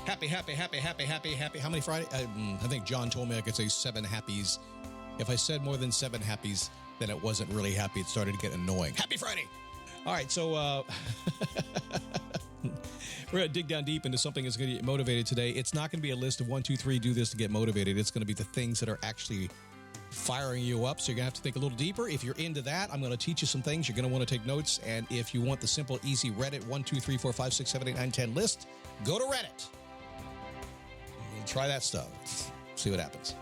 Happy. How many Friday? I think John told me I could say 7 happies. If I said more than 7 happies, then it wasn't really happy. It started to get annoying. Happy Friday. All right, so we're going to dig down deep into something that's going to get you motivated today. It's not going to be a list of 1, 2, 3, do this to get motivated. It's going to be the things that are actually firing you up. So you're going to have to think a little deeper. If you're into that, I'm going to teach you some things. You're going to want to take notes. And if you want the simple, easy Reddit 1, 2, 3, 4, 5, 6, 7, 8, 9, 10 list, go to Reddit. Try that stuff. See what happens.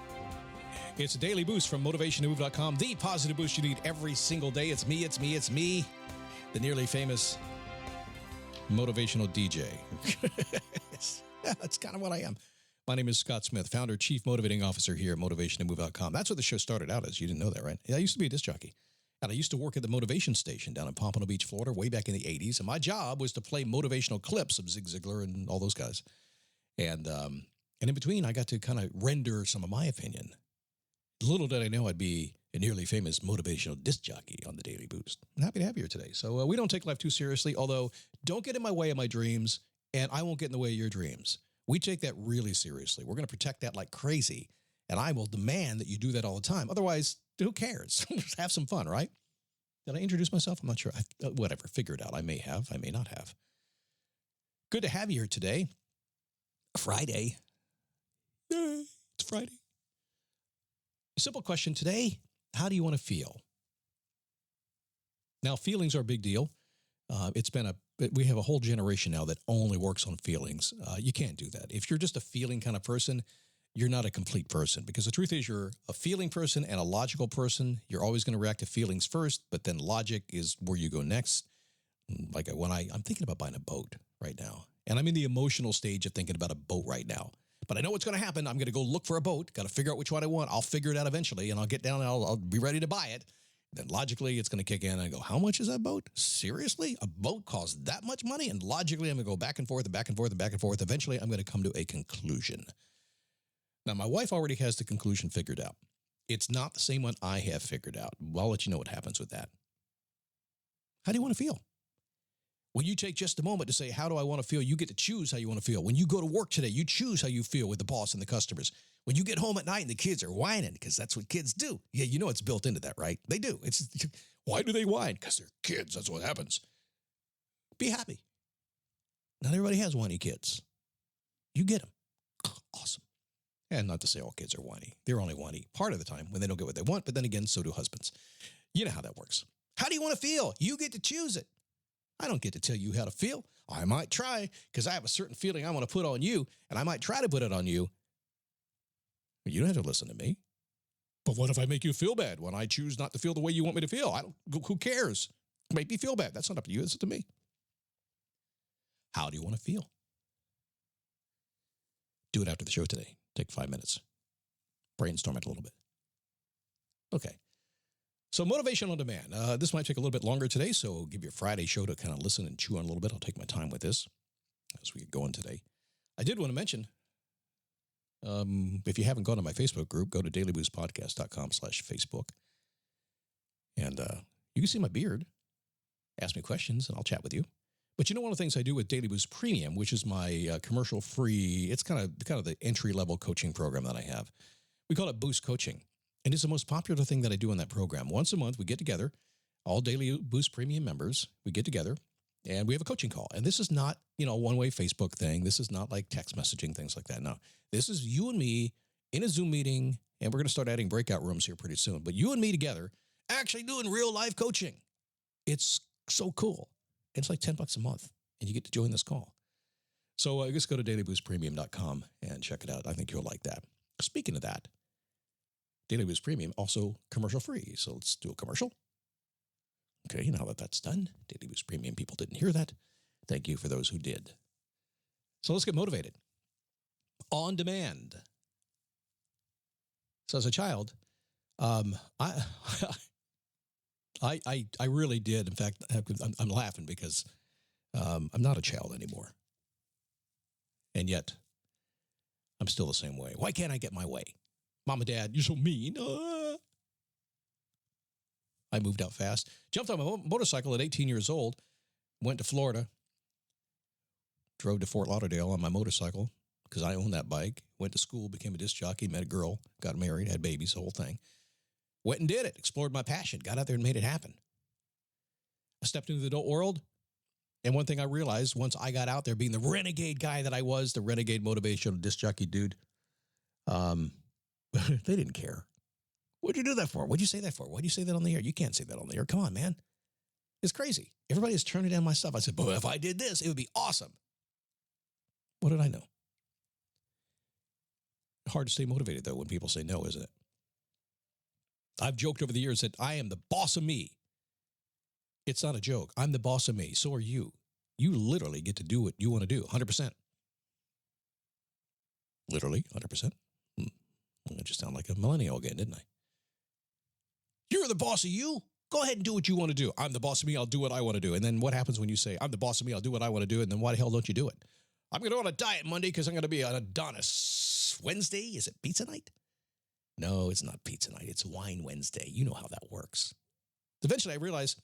It's a daily boost from motivationtomove.com, the positive boost you need every single day. It's me, the nearly famous motivational DJ. That's kind of what I am. My name is Scott Smith, founder, chief motivating officer here at motivationtomove.com. That's what the show started out as. You didn't know that, right? I used to be a disc jockey. And I used to work at the motivation station down in Pompano Beach, Florida, way back in the 80s. And my job was to play motivational clips of Zig Ziglar and all those guys. And in between, I got to kind of render some of my opinion. Little did I know I'd be a nearly famous motivational disc jockey on the Daily Boost. I'm happy to have you here today. So we don't take life too seriously, although don't get in my way of my dreams, and I won't get in the way of your dreams. We take that really seriously. We're going to protect that like crazy, and I will demand that you do that all the time. Otherwise, who cares? Just have some fun, right? Did I introduce myself? I'm not sure. Whatever, figure it out. I may have. I may not have. Good to have you here today. Friday. It's Friday. Simple question today. How do you want to feel? Now, feelings are a big deal. We have a whole generation now that only works on feelings. You can't do that. If you're just a feeling kind of person, you're not a complete person, because the truth is you're a feeling person and a logical person. You're always going to react to feelings first, but then logic is where you go next. Like when I'm thinking about buying a boat right now, and I'm in the emotional stage of thinking about a boat right now. But I know what's going to happen. I'm going to go look for a boat. Got to figure out which one I want. I'll figure it out eventually, and I'll get down and I'll be ready to buy it. Then logically, it's going to kick in, and I go, how much is that boat? Seriously? A boat costs that much money? And logically, I'm going to go back and forth and back and forth and back and forth. Eventually, I'm going to come to a conclusion. Now, my wife already has the conclusion figured out. It's not the same one I have figured out. I'll let you know what happens with that. How do you want to feel? When you take just a moment to say, how do I want to feel? You get to choose how you want to feel. When you go to work today, you choose how you feel with the boss and the customers. When you get home at night and the kids are whining, because that's what kids do. Yeah, you know it's built into that, right? They do. Why do they whine? Because they're kids. That's what happens. Be happy. Not everybody has whiny kids. You get them. Awesome. And not to say all kids are whiny. They're only whiny part of the time when they don't get what they want. But then again, so do husbands. You know how that works. How do you want to feel? You get to choose it. I don't get to tell you how to feel. I might try, because I have a certain feeling I want to put on you, and I might try to put it on you. You don't have to listen to me. But what if I make you feel bad when I choose not to feel the way you want me to feel? Who cares? Make me feel bad. That's not up to you. It's up to me. How do you want to feel? Do it after the show today. Take 5 minutes. Brainstorm it a little bit. Okay. So motivation on demand. This might take a little bit longer today, so I'll give you a Friday show to kind of listen and chew on a little bit. I'll take my time with this as we get going today. I did want to mention, if you haven't gone to my Facebook group, go to dailyboostpodcast.com/Facebook. And you can see my beard. Ask me questions, and I'll chat with you. But you know, one of the things I do with Daily Boost Premium, which is my commercial-free, it's kind of the entry-level coaching program that I have. We call it Boost Coaching. And it's the most popular thing that I do in that program. Once a month, we get together, all Daily Boost Premium members, we get together, and we have a coaching call. And this is not, a one-way Facebook thing. This is not like text messaging, things like that. No, this is you and me in a Zoom meeting, and we're going to start adding breakout rooms here pretty soon. But you and me together actually doing real-life coaching. It's so cool. It's like $10 a month, and you get to join this call. So just go to dailyboostpremium.com and check it out. I think you'll like that. Speaking of that, Daily Boost Premium, also commercial free. So let's do a commercial. Okay, now that that's done, Daily Boost Premium people didn't hear that. Thank you for those who did. So let's get motivated. On demand. So as a child, I really did. In fact, I'm laughing because I'm not a child anymore. And yet, I'm still the same way. Why can't I get my way? Mom and Dad, you're so mean. I moved out fast. Jumped on my motorcycle at 18 years old. Went to Florida. Drove to Fort Lauderdale on my motorcycle. because I owned that bike. Went to school, became a disc jockey, met a girl, got married, had babies, the whole thing. Went and did it, explored my passion, got out there and made it happen. I stepped into the adult world. And one thing I realized once I got out there, being the renegade guy that I was, the renegade motivational disc jockey dude, they didn't care. What'd you do that for? What'd you say that for? Why'd you say that on the air? You can't say that on the air. Come on, man. It's crazy. Everybody is turning down my stuff. I said, but if I did this, it would be awesome. What did I know? Hard to stay motivated, though, when people say no, isn't it? I've joked over the years that I am the boss of me. It's not a joke. I'm the boss of me. So are you. You literally get to do what you want to do, 100%. Literally, 100%. I just sound like a millennial again, didn't I? You're the boss of you. Go ahead and do what you want to do. I'm the boss of me. I'll do what I want to do. And then what happens when you say, I'm the boss of me. I'll do what I want to do. And then why the hell don't you do it? I'm going to go on a diet Monday because I'm going to be an Adonis. Wednesday, is it pizza night? No, it's not pizza night. It's wine Wednesday. You know how that works. Eventually, I realized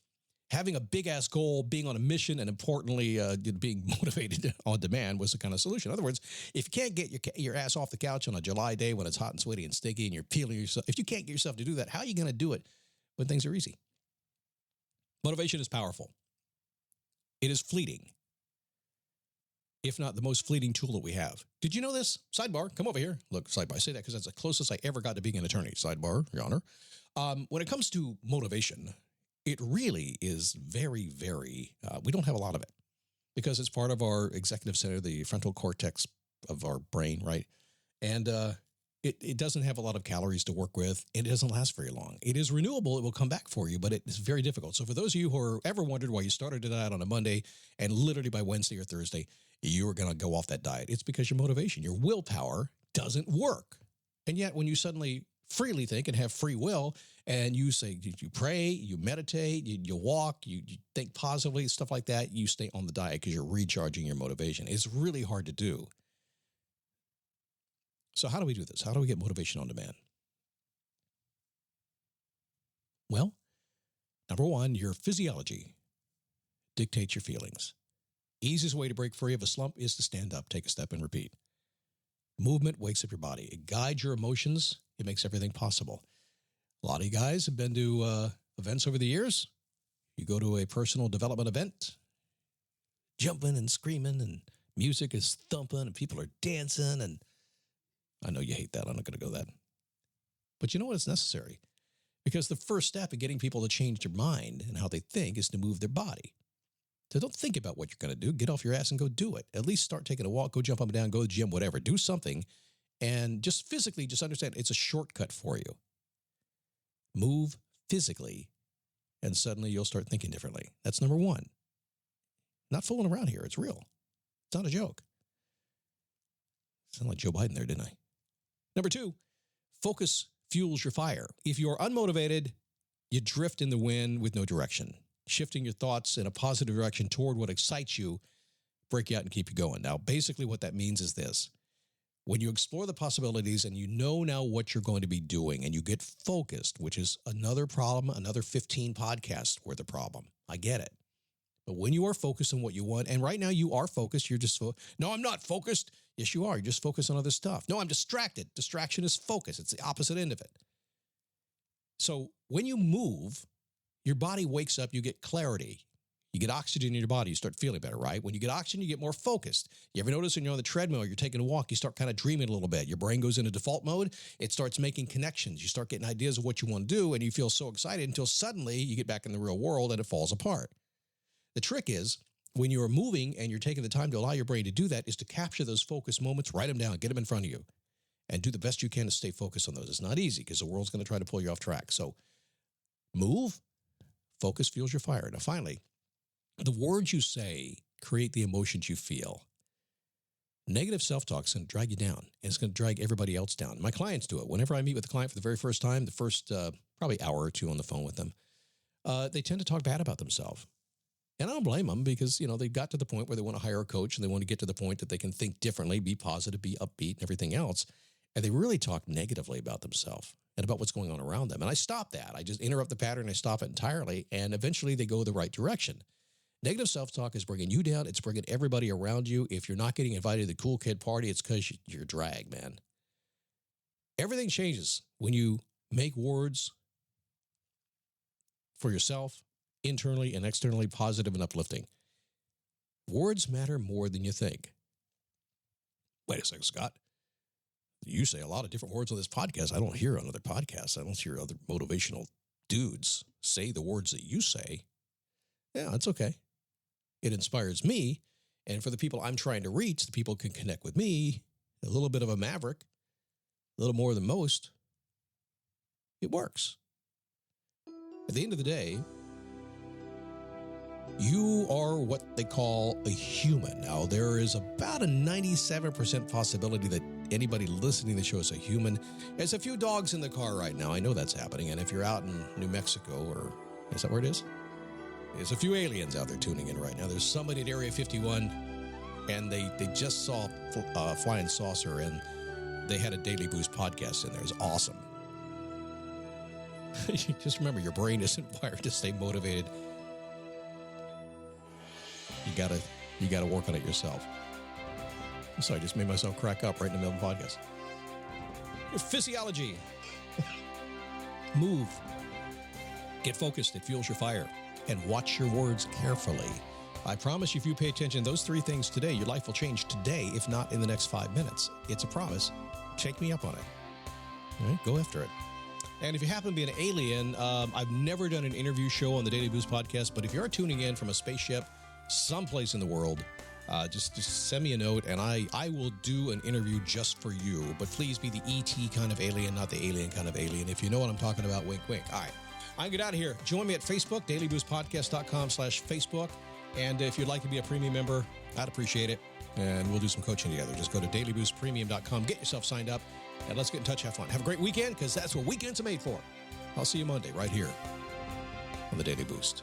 having a big-ass goal, being on a mission, and importantly, being motivated on demand was the kind of solution. In other words, if you can't get your ass off the couch on a July day when it's hot and sweaty and sticky and you're peeling yourself, if you can't get yourself to do that, how are you going to do it when things are easy? Motivation is powerful. It is fleeting, if not the most fleeting tool that we have. Did you know this? Sidebar, come over here. Look, sidebar. I say that because that's the closest I ever got to being an attorney. Sidebar, Your Honor. When it comes to motivation, it really is very, very, we don't have a lot of it because it's part of our executive center, the frontal cortex of our brain, right? And it doesn't have a lot of calories to work with, and it doesn't last very long. It is renewable. It will come back for you, but it is very difficult. So for those of you who are ever wondered why you started a diet on a Monday and literally by Wednesday or Thursday, you are going to go off that diet, it's because your motivation, your willpower doesn't work. And yet when you suddenly freely think and have free will, and you say, you pray, you meditate, you walk, you think positively, stuff like that, you stay on the diet because you're recharging your motivation. It's really hard to do. So how do we do this? How do we get motivation on demand? Well, number one, your physiology dictates your feelings. Easiest way to break free of a slump is to stand up, take a step, and repeat. Movement wakes up your body. It guides your emotions. It makes everything possible. A lot of you guys have been to events over the years. You go to a personal development event, jumping and screaming, and music is thumping, and people are dancing, and I know you hate that. I'm not going to go that. But you know what? It's necessary. Because the first step in getting people to change their mind and how they think is to move their body. So don't think about what you're going to do. Get off your ass and go do it. At least start taking a walk, go jump up and down, go to the gym, whatever. Do something. And just physically, just understand it's a shortcut for you. Move physically, and suddenly you'll start thinking differently. That's number one. Not fooling around here. It's real. It's not a joke. Sound like Joe Biden there, didn't I? Number two, focus fuels your fire. If you're unmotivated, you drift in the wind with no direction. Shifting your thoughts in a positive direction toward what excites you, break you out and keep you going. Now, basically what that means is this. When you explore the possibilities and you know now what you're going to be doing and you get focused, which is another problem, another 15 podcasts worth of problem. I get it. But when you are focused on what you want, and right now you are focused, you're just, no, I'm not focused. Yes, you are. You're just focused on other stuff. No, I'm distracted. Distraction is focus. It's the opposite end of it. So when you move, your body wakes up, you get clarity. You get oxygen in your body, you start feeling better, right? When you get oxygen, you get more focused. You ever notice when you're on the treadmill, you're taking a walk, you start kind of dreaming a little bit. Your brain goes into default mode. It starts making connections. You start getting ideas of what you want to do, and you feel so excited until suddenly you get back in the real world and it falls apart. The trick is, when you're moving and you're taking the time to allow your brain to do that, is to capture those focus moments, write them down, get them in front of you, and do the best you can to stay focused on those. It's not easy because the world's going to try to pull you off track. So move, focus fuels your fire. Now, finally, the words you say create the emotions you feel. Negative self-talk is going to drag you down, and it's going to drag everybody else down. My clients do it. Whenever I meet with a client for the very first time, the first probably hour or two on the phone with them, they tend to talk bad about themselves. And I don't blame them because, you know, they got to the point where they want to hire a coach and they want to get to the point that they can think differently, be positive, be upbeat, and everything else. And they really talk negatively about themselves and about what's going on around them. And I stop that. I just interrupt the pattern. I stop it entirely. And eventually they go the right direction. Negative self-talk is bringing you down. It's bringing everybody around you. If you're not getting invited to the cool kid party, it's because you're drag, man. Everything changes when you make words for yourself, internally and externally, positive and uplifting. Words matter more than you think. Wait a second, Scott. You say a lot of different words on this podcast. I don't hear on other podcasts. I don't hear other motivational dudes say the words that you say. Yeah, it's okay. It inspires me. And for the people I'm trying to reach, the people can connect with me, a little bit of a maverick, a little more than most. It works. At the end of the day, you are what they call a human. Now, there is about a 97% possibility that anybody listening to the show is a human. There's a few dogs in the car right now. I know that's happening. And if you're out in New Mexico, or is that where it is? There's a few aliens out there tuning in right now. There's somebody at Area 51, and they just saw a flying saucer, and they had a Daily Boost podcast in there. It was awesome. Just remember, your brain isn't wired to stay motivated. You gotta work on it yourself. So I just made myself crack up right in the middle of the podcast. Physiology. Move. Get focused. It fuels your fire. And watch your words carefully. I promise you, if you pay attention to those three things today, your life will change today, if not in the next 5 minutes. It's a promise. Take me up on it. All right, go after it. And if you happen to be an alien, I've never done an interview show on the Daily Boost podcast, but if you're tuning in from a spaceship someplace in the world, just send me a note, and I will do an interview just for you. But please be the ET kind of alien, not the alien kind of alien. If you know what I'm talking about, wink, wink. All right. I'm get out of here. Join me at Facebook, dailyboostpodcast.com/Facebook. And if you'd like to be a premium member, I'd appreciate it. And we'll do some coaching together. Just go to dailyboostpremium.com, get yourself signed up, and let's get in touch, have fun. Have a great weekend, because that's what weekends are made for. I'll see you Monday right here on the Daily Boost.